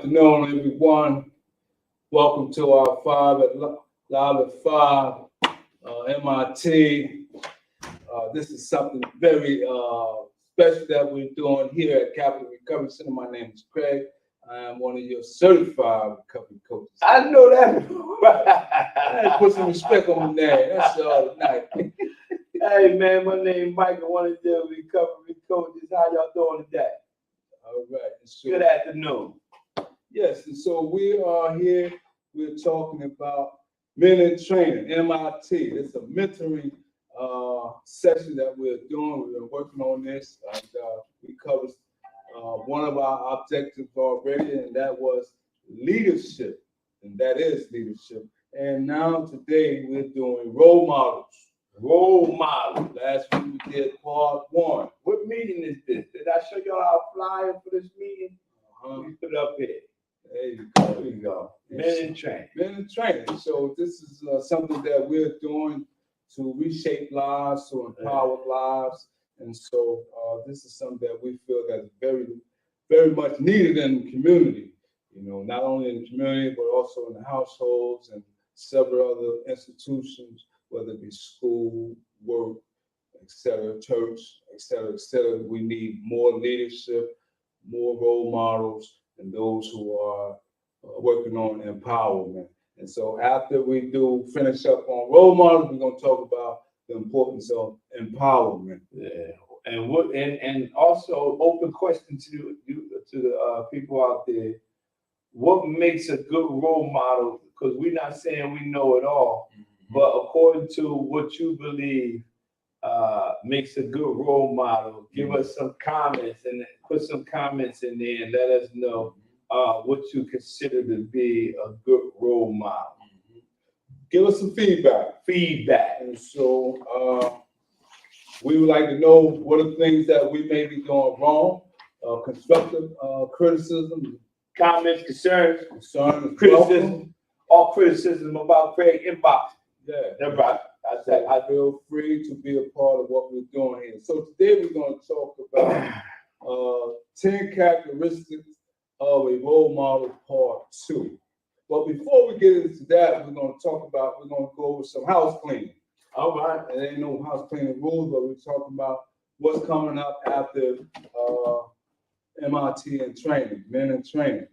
afternoon, everyone. Welcome to our Live at 5 MIT. This is something very special that we're doing here at Capital Recovery Center. My name is Craig. I am one of your certified recovery coaches. I know that. I had to put some respect on the name. That's all tonight. Hey, man, my name is Mike. I one of the recovery coaches. How y'all doing today? All right. So, Good afternoon. yes, and so we are here. We're talking about men in training, MIT. It's a mentoring session that we're doing. We've been working on this, and we covered one of our objectives already, and that was leadership, and that is leadership. And now today we're doing role models. Role model. Last week we did part 1. What meeting is this? Did I show y'all our flyer for this meeting? We put it up here. There you go. There you go. Men in training. Men in training. So this is something that we're doing to reshape lives, to empower lives. And so this is something that we feel that is very, very much needed in the community. You know, not only in the community, but also in the households and several other institutions, whether it be school, work, etc., church, etc., etc. We need more leadership, more role models, and those who are working on empowerment. And so after we do finish up on role models, we're going to talk about the importance of empowerment. Yeah. And also open question to the people out there. What makes a good role model? Because we're not saying we know it all, but according to what you believe makes a good role model, give us some comments and put some comments in there and let us know what you consider to be a good role model. Give us some feedback. And so we would like to know what are the things that we may be doing wrong, constructive criticism, comments, concerns, criticism. All criticism about Craig inbox. Yeah. Everybody. I feel free to be a part of what we're doing here. So today we're going to talk about 10 characteristics of a role model part 2. But before we get into that, we're going to go over some house cleaning. All right. There ain't no house cleaning rules, but we're talking about what's coming up after MIT and training, men in training.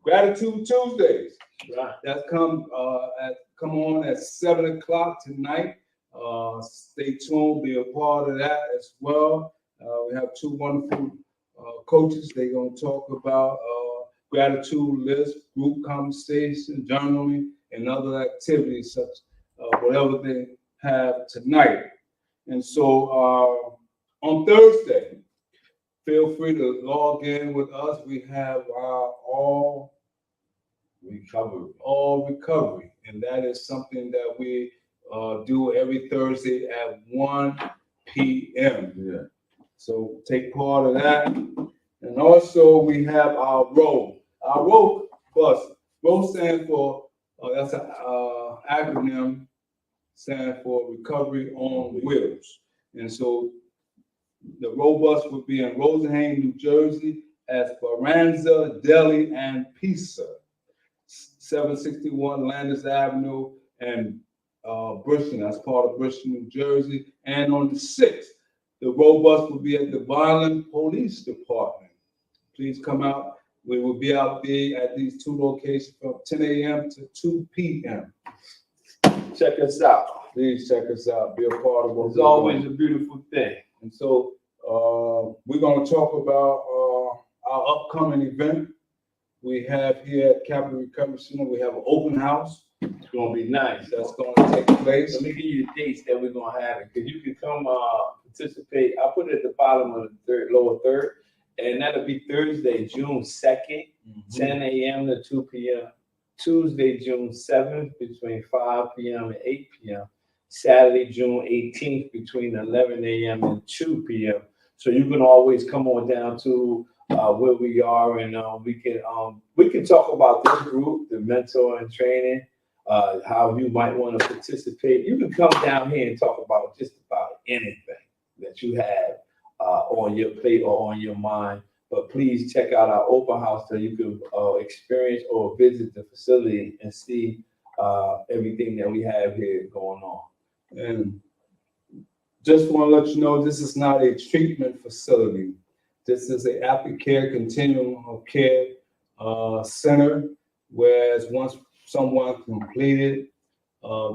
Gratitude Tuesdays. Right. That's come on at 7 o'clock tonight. Stay tuned, be a part of that as well. We have 2 wonderful coaches. They're going to talk about gratitude list, group conversation, journaling, and other activities such whatever they have tonight. And so on Thursday, feel free to log in with us. We have our all recovery, and that is something that we do every Thursday at 1 p.m. Yeah. So take part of that. And also we have our roll. Our roll bus. Roll stands for, that's an acronym, stands for Recovery on Wheels. And so the roll bus will be in Rosenhain, New Jersey, at Speranza Deli and Pizza, 761 Landis Avenue and Bushland. That's part of Bushland, New Jersey. And on the 6th, the roll bus will be at the Violent Police Department. Please come out. We will be out there at these 2 locations from 10 a.m. to 2 p.m. Check us out. Please check us out. Be a part of what It's always a beautiful thing. And so we're going to talk about our upcoming event. We have here at Capital Recovery Center, we have an open house. It's going to be nice. That's going to take place. Let me give you the dates that we're going to have it, because you can come participate. I put it at the bottom of the lower third, and that'll be Thursday, June 2nd, 10 a.m. to 2 p.m. Tuesday, June 7th, between 5 p.m. and 8 p.m. Saturday, June 18th, between 11 a.m. and 2 p.m. So you can always come on down to where we are, and we can talk about this group, the mentor and training, how you might want to participate. You can come down here and talk about just about anything that you have on your plate or on your mind But please check out our open house so you can experience or visit the facility and see everything that we have here going on. And just want to let you know, this is not a treatment facility. This is a aftercare continuum of care center, whereas once someone completed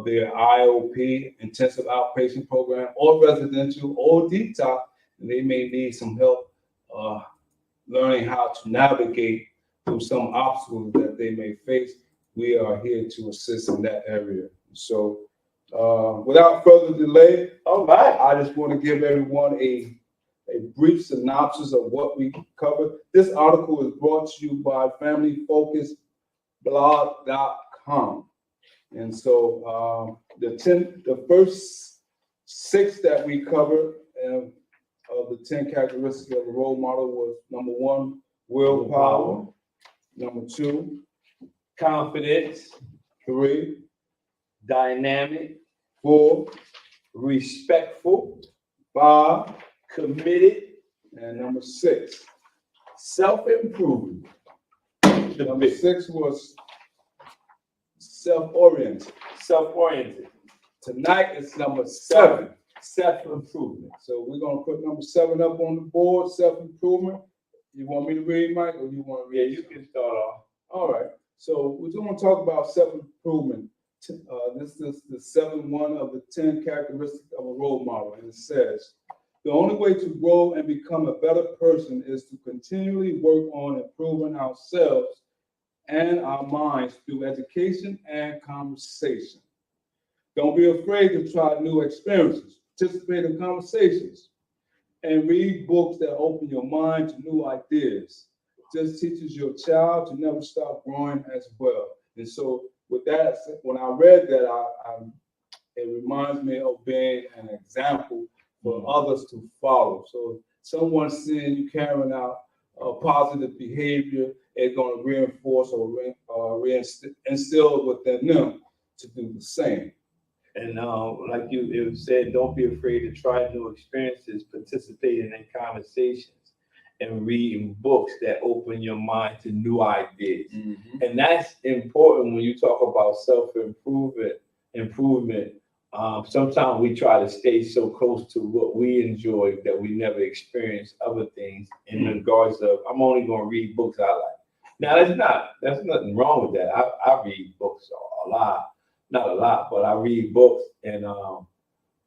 their IOP, intensive outpatient program, or residential or detox, and they may need some help learning how to navigate through some obstacles that they may face, we are here to assist in that area. So without further delay, All right. I just want to give everyone a brief synopsis of what we covered. This article is brought to you by FamilyFocusBlog.com. And so the first 6 that we covered of the 10 characteristics of a role model was: number 1, willpower; number 2, confidence; 3, dynamic; 4, respectful; 5, committed; and number 6, self-improvement. number 6 was self-oriented. Self-oriented. Tonight it's number 7. Self-improvement. So we're gonna put number 7 up on the board, self-improvement. You want me to read, Mike, or you want to Yeah, read? you can start off. All right. So we're gonna talk about self-improvement. This is the 7-1 of the 10 characteristics of a role model. And it says, the only way to grow and become a better person is to continually work on improving ourselves and our minds through education and conversation. Don't be afraid to try new experiences, participate in conversations, and read books that open your mind to new ideas. Just teaches your child to never stop growing as well. And so with that, when I read that, it reminds me of being an example for others to follow. So someone seeing you carrying out positive behavior, it's going to reinforce or instill within them to do the same. And like you said, don't be afraid to try new experiences, participating in conversations, and reading books that open your mind to new ideas. Mm-hmm. And that's important when you talk about self-improvement. Sometimes we try to stay so close to what we enjoy that we never experience other things in regards of, I'm only going to read books I like. Now, there's nothing wrong with that. I read books a lot. Not a lot, but I read books, and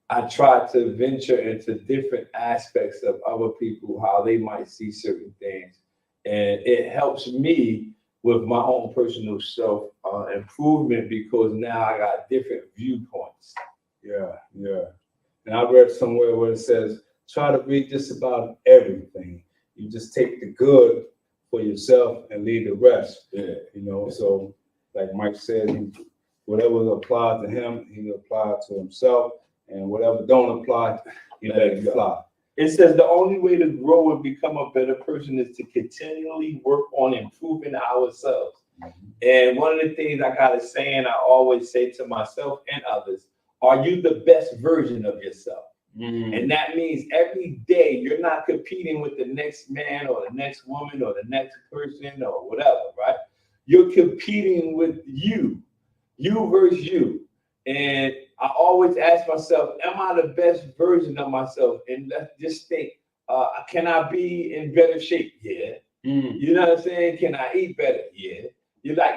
I try to venture into different aspects of other people, how they might see certain things. And it helps me with my own personal self improvement, because now I got different viewpoints. Yeah. And I read somewhere where it says, try to read just about everything. You just take the good for yourself and leave the rest. Yeah. So like Mike said, whatever applies to him, he applies to himself, and whatever don't apply, he let it fly. It says the only way to grow and become a better person is to continually work on improving ourselves. Mm-hmm. And one of the things I got to say, and I always say to myself and others, are you the best version of yourself? Mm-hmm. And that means every day you're not competing with the next man or the next woman or the next person or whatever, right? You're competing with you versus you. And I always ask myself, am I the best version of myself? And let's just think, can I be in better shape? Yeah. You know what I'm saying? Can I eat better? Yeah.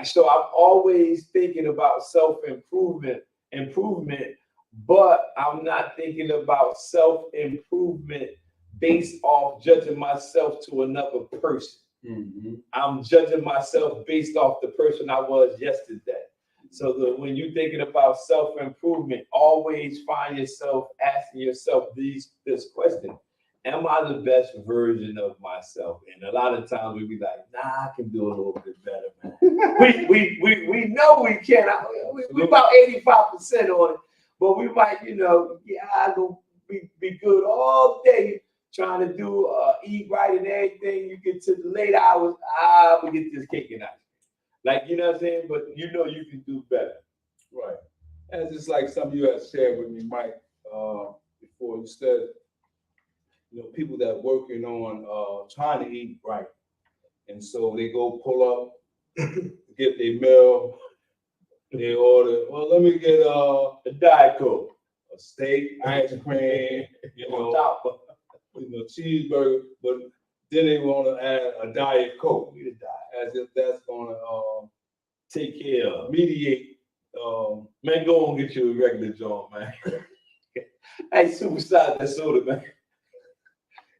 So I'm always thinking about self-improvement, but I'm not thinking about self-improvement based off judging myself to another person. Mm-hmm. I'm judging myself based off the person I was yesterday. So when you're thinking about self-improvement, always find yourself asking yourself this question: am I the best version of myself? And a lot of times we be like, nah, I can do a little bit better, man. we know we can. We about 85% on it, but we might, I go be good all day trying to do eat right and everything. You get to the late hours, we get this cake and ice. You know what I'm saying? But you can do better. Right. And just like some of you have shared with me, Mike, before, you said people that working on trying to eat right, and so they go pull up, get their meal, they order. Well, let me get A Diet Coke. a steak, ice cream, On top of cheeseburger, but then they want to add a Diet Coke, you to die. as if that's gonna Take care of. mediate. Man, go on and get you a regular joint, man. Hey, superstar that soda, man.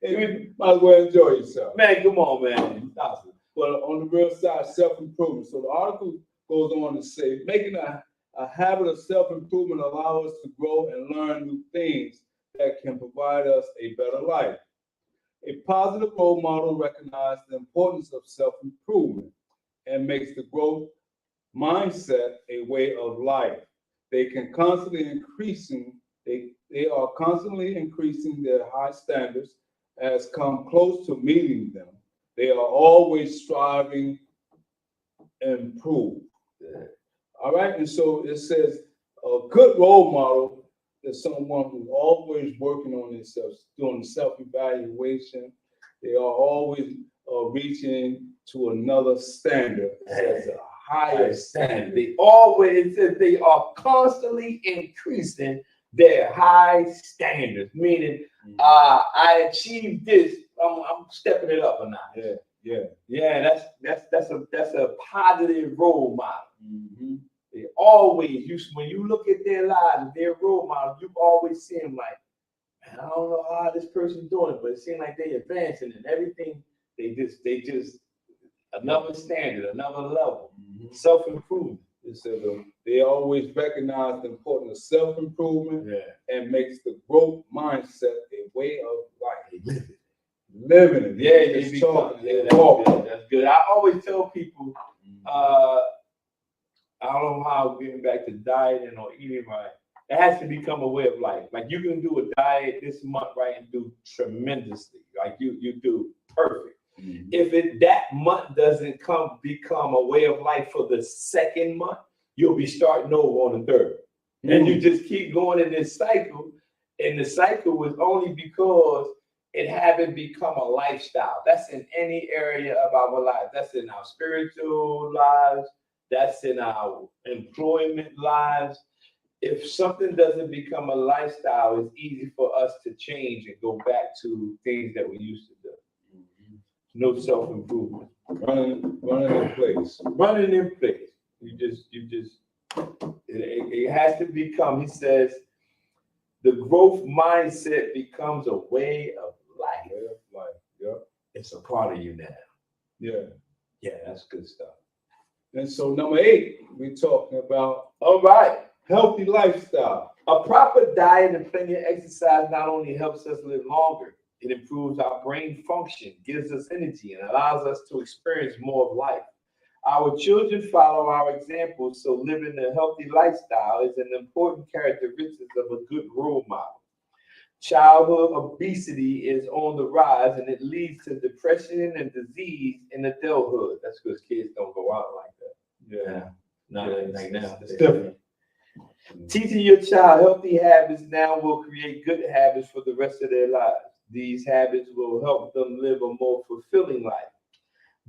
You might as well enjoy yourself. Man, come on, man. Awesome. But on the real side, self-improvement. So the article goes on to say, making a habit of self-improvement allows us to grow and learn new things that can provide us a better life. A positive role model recognizes the importance of self-improvement and makes the growth mindset a way of life. They are constantly increasing their high standards as come close to meeting them. They are always striving to improve. All right, and so it says a good role model is someone who's always working on themselves, doing self-evaluation. They are always reaching to another standard. It says a higher standard. They always, it says they are constantly increasing their high standards, meaning I achieved this, I'm stepping it up a notch. Yeah, that's a positive role model. Mm-hmm. They always, when you look at their lives, their role model, you always see them like, man, I don't know how this person's doing it, but it seems like they advancing and everything. They just another standard, another level, self-improvement. It says they always recognize the importance of self-improvement and makes the growth mindset a way of life. Living it. That's good. I always tell people, I don't know how getting back to dieting or eating right. It has to become a way of life. Like you can do a diet this month, right, and do tremendously. Like you do perfect. Mm-hmm. If that month doesn't become a way of life for the second month, you'll be starting over on the third. Mm-hmm. And you just keep going in this cycle. And the cycle was only because it haven't become a lifestyle. That's in any area of our life. That's in our spiritual lives. That's in our employment lives. If something doesn't become a lifestyle, it's easy for us to change and go back to things that we used to do. No self-improvement. Running in place. Running in place. It has to become, he says, the growth mindset becomes a way of life. Yeah. It's a part of you now. Yeah, that's good stuff. And so number 8, we're talking about all right, healthy lifestyle. A proper diet and plenty of exercise not only helps us live longer, it improves our brain function, gives us energy, and allows us to experience more of life. Our children follow our example, so living a healthy lifestyle is an important characteristic of a good role model. Childhood obesity is on the rise, and it leads to depression and disease in adulthood. That's because kids don't go out like that. Not like now. It's different. Teaching your child healthy habits now will create good habits for the rest of their lives. These habits will help them live a more fulfilling life.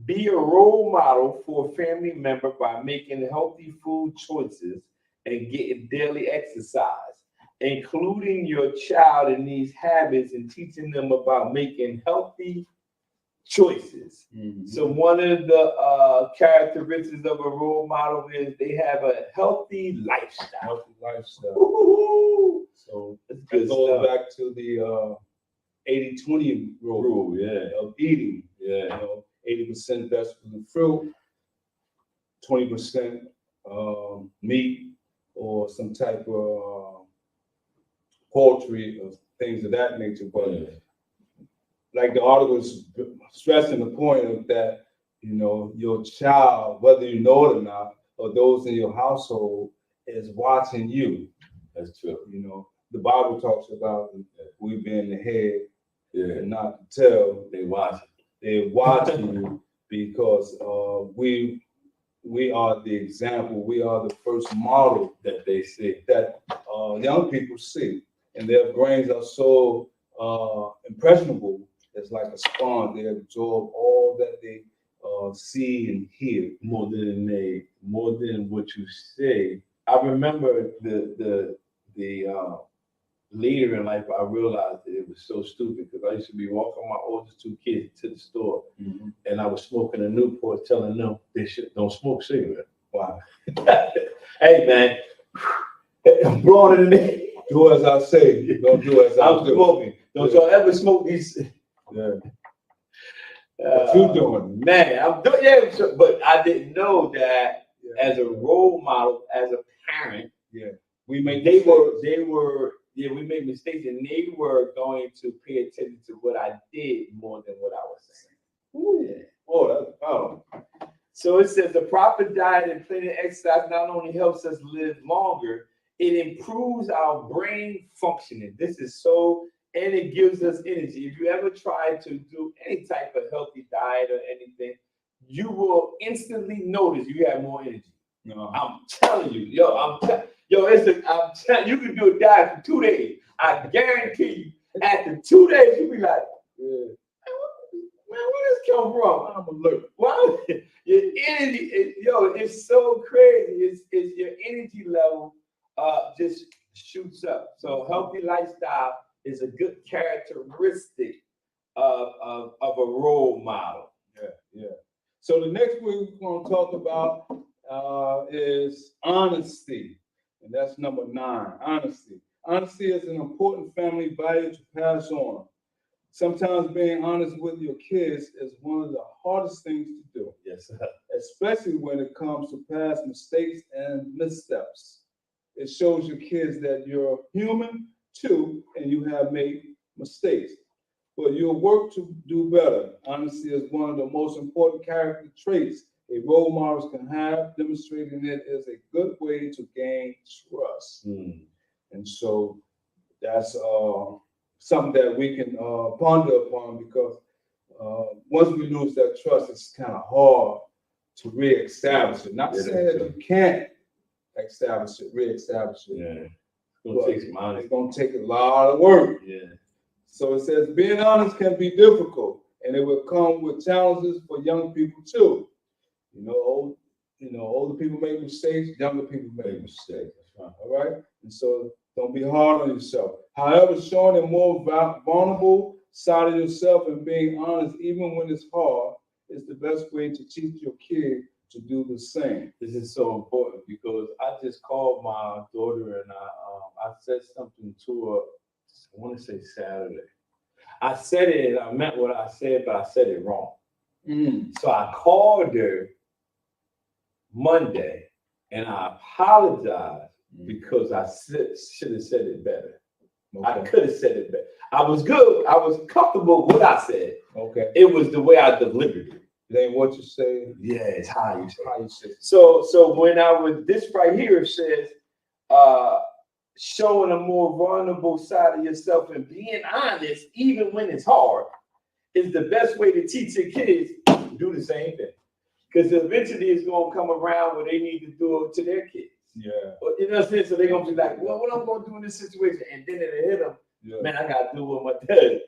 Be a role model for a family member by making healthy food choices and getting daily exercise, including your child in these habits and teaching them about making healthy choices. Mm-hmm. So one of the characteristics of a role model is they have a healthy lifestyle. Woo-hoo! So it goes back to the 80-20 rule of eating. 80% vegetables and fruit, 20% meat or some type of poultry or things of that nature. But like the article is stressing the point of that, your child, whether you know it or not, or those in your household, is watching you. That's true. The Bible talks about we being the head and not the tail. They're watching you because we are the example. We are the first model that they see, that young people see, and their brains are so impressionable, it's like a sponge. They absorb all that they see and hear. More than what you say. I remember the later in life, I realized that it was so stupid because I used to be walking my oldest two kids to the store, and I was smoking a Newport, telling them they don't smoke cigarettes. Wow. Hey man, I'm broader than that. Do as I say. Don't do as I I'm do. smoking. Don't y'all ever smoke these? Yeah. What you doing? Man, I'm doing, yeah, but I didn't know that as a role model, as a parent, we make they were we made mistakes, and they were going to pay attention to what I did more than what I was saying. Ooh, yeah. Oh, that's powerful. So it says the proper diet and plenty of exercise not only helps us live longer, it improves our brain functioning. This is so, and it gives us energy. If you ever try to do any type of healthy diet or anything, you will instantly notice you have more energy. No. I'm telling you, you can do a diet for 2 days. I guarantee you, after 2 days, you'll be like, man, where this come from? I'm alert. Wow, your energy, it's so crazy. It's your energy level just shoots up. So healthy lifestyle is a good characteristic of a role model. Yeah. So the next one we're going to talk about is honesty, and that's number 9. Honesty. Honesty is an important family value to pass on. Sometimes being honest with your kids is one of the hardest things to do. Yes, sir. Especially when it comes to past mistakes and missteps. It shows your kids that you're human too, and you have made mistakes. But you'll work to do better. Honesty is one of the most important character traits a role model can have. Demonstrating it is a good way to gain trust. And so that's something that we can ponder upon, because once we lose that trust, it's kind of hard to reestablish it. Not saying that you can't reestablish it. Yeah. It's gonna take some honesty. It's gonna take a lot of work. Yeah. So it says being honest can be difficult, and it will come with challenges for young people too. Older people make mistakes, younger people make mistakes. All right? And so don't be hard on yourself. However, showing a more vulnerable side of yourself and being honest, even when it's hard, is the best way to teach your kid to do the same. This is so important because I just called my daughter and I said something to her. I want to say Saturday. I said it, I meant what I said, but I said it wrong. So I called her Monday and I apologized because I should have said it better. Okay. I could have said it better. I was good. I was comfortable with what I said. Okay. It was the way I delivered it. It ain't what you say. Yeah, it's how you say. How you say. So when I was, this right here says, showing a more vulnerable side of yourself and being honest, even when it's hard, is the best way to teach your kids to do the same thing. Because eventually it's going to come around where they need to do it to their kids. Yeah. You know what I'm saying? So they're going to be like, well, what I'm going to do in this situation? And then it'll hit them. Yeah. Man, I got to do what my dad.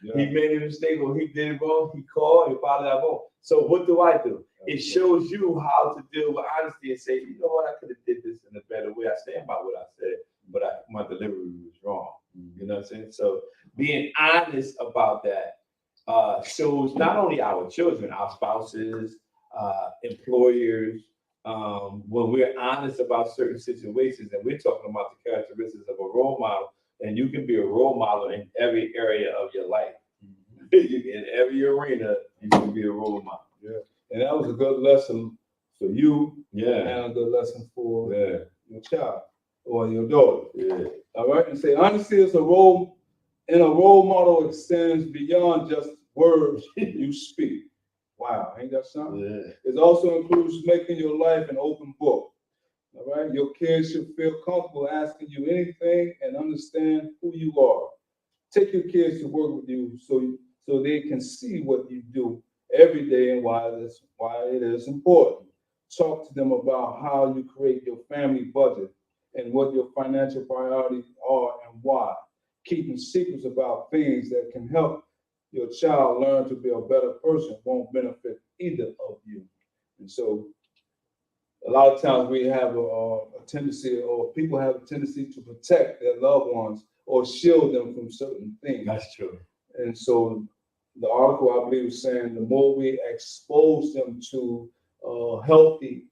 Yeah. He made a mistake or he did it wrong. He called and followed that wrong. So what do? It shows you how to deal with honesty and say, you know what, I could have did this in a better way. I stand by what I said, but my delivery was wrong. You know what I'm saying? So being honest about that shows not only our children, our spouses, employers, when we're honest about certain situations, and we're talking about the characteristics of a role model, and you can be a role model in every area of your life. In every arena, you can be a role model. Yeah, and that was a good lesson for you. Yeah, and a good lesson for your child or your daughter. Yeah. All right, and say honesty is a role model extends beyond just words you speak. Wow, ain't that something? Yeah. It also includes making your life an open book. All right, your kids should feel comfortable asking you anything and understand who you are. Take your kids to work with you so they can see what you do every day and why it is important. Talk to them about how you create your family budget and what your financial priorities are and why. keeping secrets about things that can help your child learn to be a better person won't benefit either of you. And so a lot of times we have a tendency, or people have a tendency to protect their loved ones or shield them from certain things. That's true. And so the article, I believe, is saying the more we expose them to healthy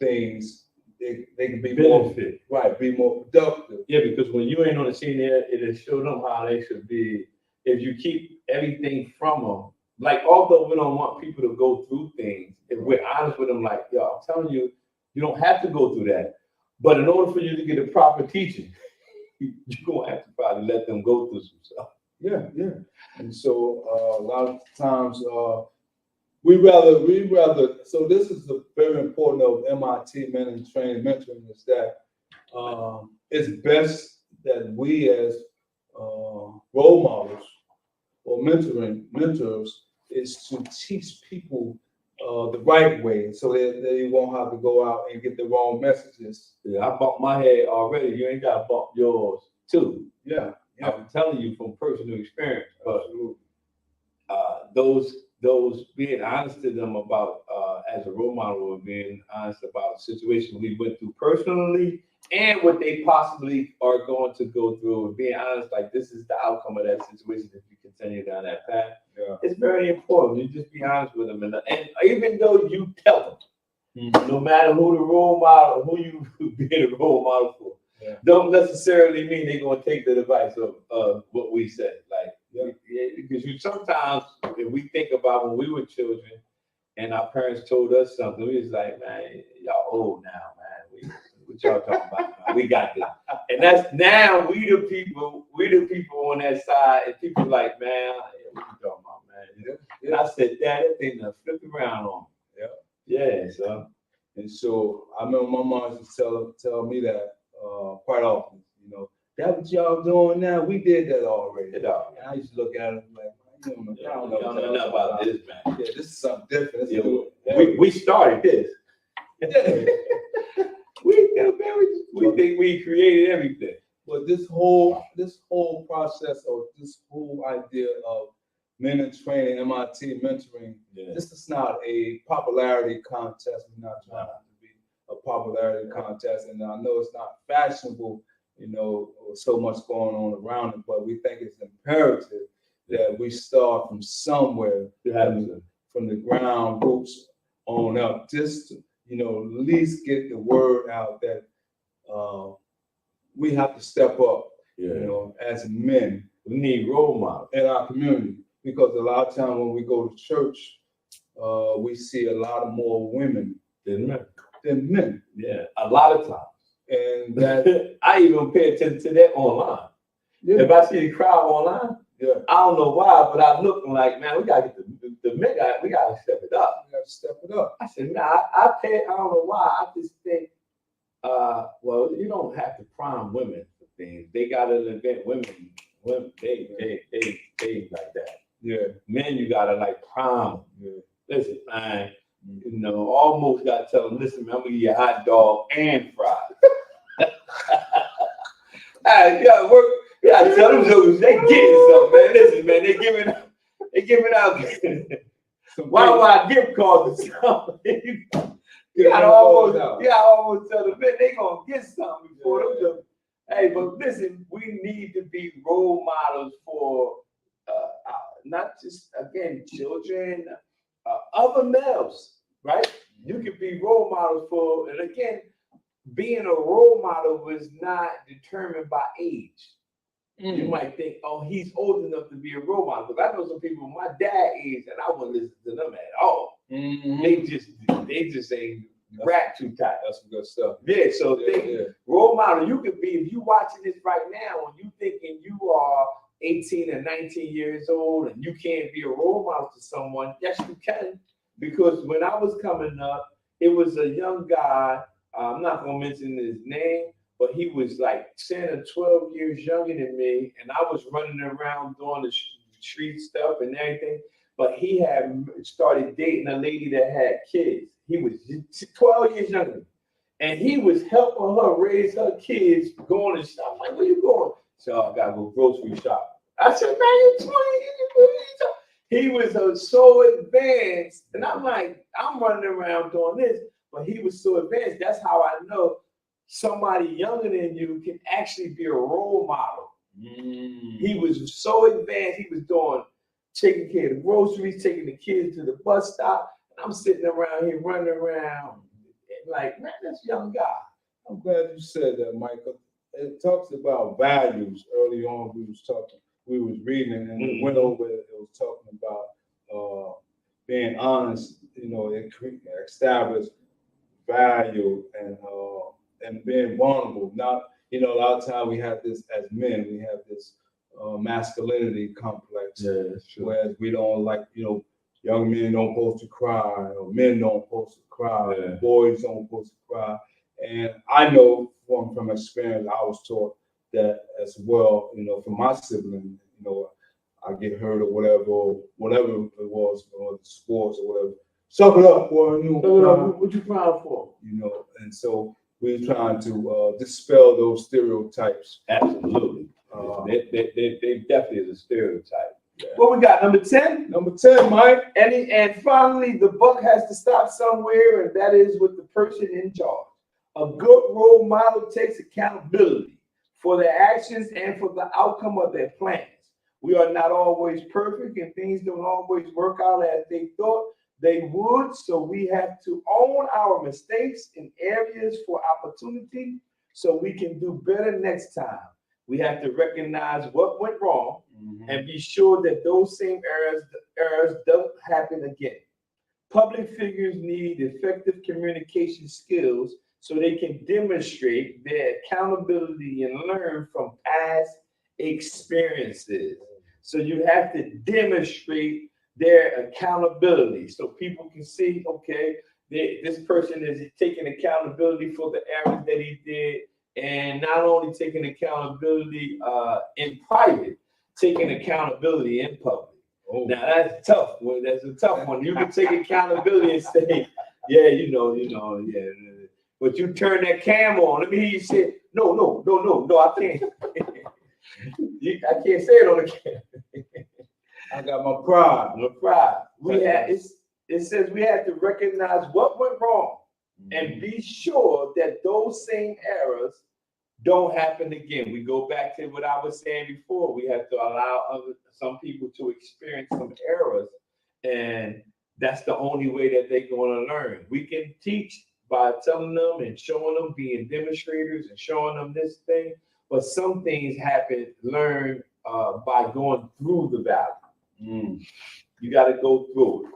things, they can be benefit. be more productive. Yeah, because when you ain't on the scene there, it'll show them how they should be. If you keep everything from them, like, although we don't want people to go through things, if we're honest with them, like, yo, I'm telling you, you don't have to go through that. But in order for you to get a proper teaching, you're going to have to probably let them go through some stuff. Yeah. And so a lot of times we rather, so this is the very important of MIT men in training mentoring, is that it's best that we as role models or mentors is to teach people the right way, so that they won't have to go out and get the wrong messages. Yeah, I bumped my head already. You ain't got to bump yours too. Yeah. I'm telling you from personal experience. But those being honest to them about as a role model, and being honest about situations we went through personally and what they possibly are going to go through, and being honest, like, this is the outcome of that situation if you continue down that path. Yeah. It's very important. You just be honest with them, and even though you tell them, no matter who the role model, who you being a role model for, don't necessarily mean they're going to take the advice of what we said. Like, because you sometimes, if we think about when we were children and our parents told us something, we was like, man, y'all old now, man. What y'all talking about? Man? We got this. And that's now we the people on that side, and people like, man, what you talking about, man? And I said, Dad, that thing done flipped around on me. Yeah, so. And so I remember my mom used to tell me that quite often, that what y'all doing now? We did that already. And I used to look at it like, I don't know nothing about this, man. Yeah, this is something different. We started this. We think we created everything. But this whole process, or this whole idea of men in training, MIT mentoring, this is not a popularity contest. We're not trying to be a popularity contest, and I know it's not fashionable, so much going on around it, but we think it's imperative that we start from somewhere, from the ground roots on up, just to, at least get the word out that we have to step up, as men. We need role models in our community, because a lot of times when we go to church, we see a lot of more women than men. Yeah, a lot of times. And that I even pay attention to that online. If I see the crowd online, I don't know why, but I'm looking like, man, we gotta get the men. We gotta step it up. We gotta step it up. I said, nah, I don't know why. I just think, well, you don't have to prime women for things. They gotta invent women. They like that. Yeah. Men, you gotta like prime. Listen, man. Almost got to tell them, listen, man, I'm going to give you a hot dog and fries. You got to tell them jokers, they getting something, man. Listen, man, they giving out why gift cards or something. You got to almost tell them, man, they going to get something before them jokers. Hey, but listen, we need to be role models for not just, again, children, other males, right? You can be role models for, and again, being a role model was not determined by age. You might think, oh, he's old enough to be a role model. Because I know some people my dad age, and I wouldn't listen to them at all. They just ain't rap too tight. That's some good stuff. Yeah, so role model, you could be, if you watching this right now and you thinking you are 18 and 19 years old and you can't be a role model to someone, yes, you can. Because when I was coming up, it was a young guy, I'm not going to mention his name, but he was like 10 or 12 years younger than me, and I was running around doing the street stuff and everything, but he had started dating a lady that had kids. He was 12 years younger than me, and he was helping her raise her kids, going and stuff. I'm like, where you going? So I gotta go grocery shop. I said, man, you 20. He was so advanced, and I'm like, I'm running around doing this, but he was so advanced. That's how I know somebody younger than you can actually be a role model. He was so advanced. He was taking care of the groceries, taking the kids to the bus stop. And I'm sitting around here running around like, man, this young guy. I'm glad you said that, Michael. It talks about values. Early on, we was reading, and it went over. It was talking about being honest. You know, it established value and being vulnerable. Not, you know, a lot of times we have this as men. We have this masculinity complex, whereas we don't like, you know, young men don't supposed to cry, or men don't supposed to cry, or boys don't supposed to cry. And I know from experience, I was taught that as well, you know, from my sibling, you know, I get hurt or whatever it was, or the sports or whatever. Suck it up, boy. You know, what you crying for? You know, and so we're trying to dispel those stereotypes. Absolutely. They definitely is a stereotype. Yeah. What we got? Number 10? Number 10, Mike. And finally, the buck has to stop somewhere, and that is with the person in charge. A good role model takes accountability for their actions and for the outcome of their plans. We are not always perfect, and things don't always work out as they thought they would. So we have to own our mistakes in areas for opportunity so we can do better next time. We have to recognize what went wrong and be sure that those same errors don't happen again. Public figures need effective communication skills so they can demonstrate their accountability and learn from past experiences. So you have to demonstrate their accountability so people can see, okay, this person is taking accountability for the errors that he did, and not only taking accountability in private, taking accountability in public. Oh. Now that's tough. Well, that's a tough one. You can take accountability and say, yeah, you know, yeah. But you turn that camera on. Let me hear you say, no, I can't. I can't say it on the camera. I got my pride. My pride. It says we have to recognize what went wrong and be sure that those same errors don't happen again. We go back to what I was saying before. We have to allow some people to experience some errors, and that's the only way that they're going to learn. We can teach by telling them and showing them, being demonstrators and showing them this thing, but some things learn by going through the valley. You got to go through it.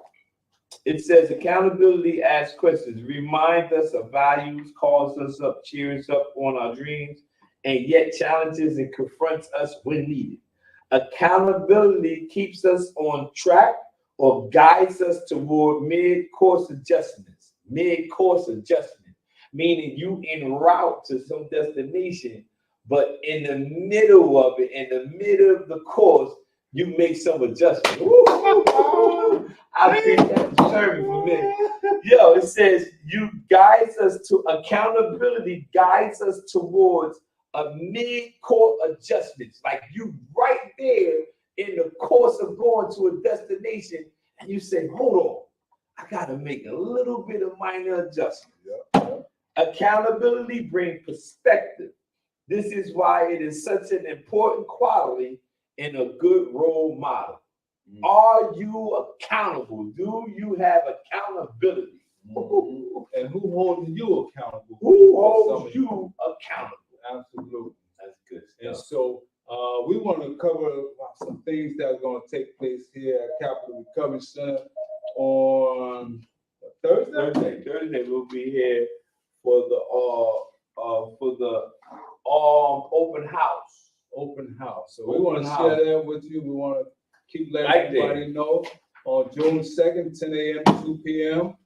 It says accountability asks questions, reminds us of values, calls us up, cheers up on our dreams, and yet challenges and confronts us when needed. Accountability keeps us on track or guides us toward mid-course adjustment, meaning you en route to some destination, but in the middle of it, in the middle of the course, you make some adjustments. I think that's disturbing for me. Yo, it says accountability guides us towards a mid-course adjustments. Like you right there in the course of going to a destination, and you say, hold on, I gotta make a little bit of minor adjustments. Accountability brings perspective. This is why it is such an important quality in a good role model. Are you accountable? Do you have accountability? And who holds you accountable? Who holds you accountable? Absolutely. That's good stuff. And so we want to cover some things that are going to take place here at Capital Recovery Center on Thursday. Thursday we'll be here for the open house. So we want to share that with you. We want to keep letting everybody know on June 2nd, 10 a.m. to 2 p.m.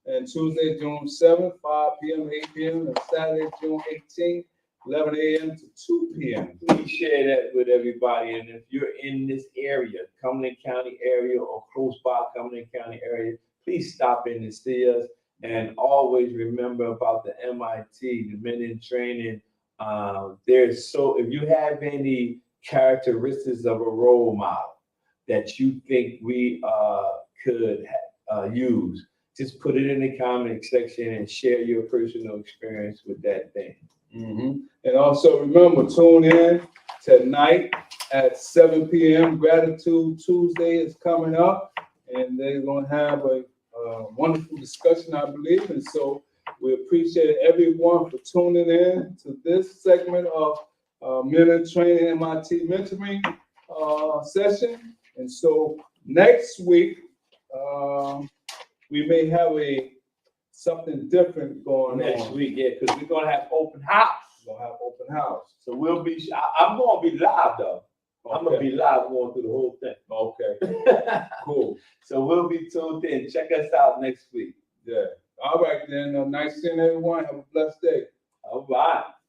And Tuesday, June 7th, 5 p.m. 8 p.m. and Saturday, June 18th, 11 a.m. to 2 p.m. Please share that with everybody. And if you're in this area, Cumberland County area or close by Cumberland County area, please stop in and see us. And always remember about the MIT, the Men in Training if you have any characteristics of a role model that you think we could use, just put it in the comment section and share your personal experience with that thing. And also remember, tune in tonight at 7 p.m. Gratitude Tuesday is coming up, and they're going to have a wonderful discussion, I believe. And so we appreciate everyone for tuning in to this segment of Men in Training MIT Mentoring session. And so next week, we may have something different going Next on. week, yeah, because we're going to have open house. We'll have open house. So I'm going to be live, though. I'm going to be live going through the whole thing. Okay, cool. So we'll be tuned in. Check us out next week. Yeah. All right, then. Nice seeing everyone. Have a blessed day. All right.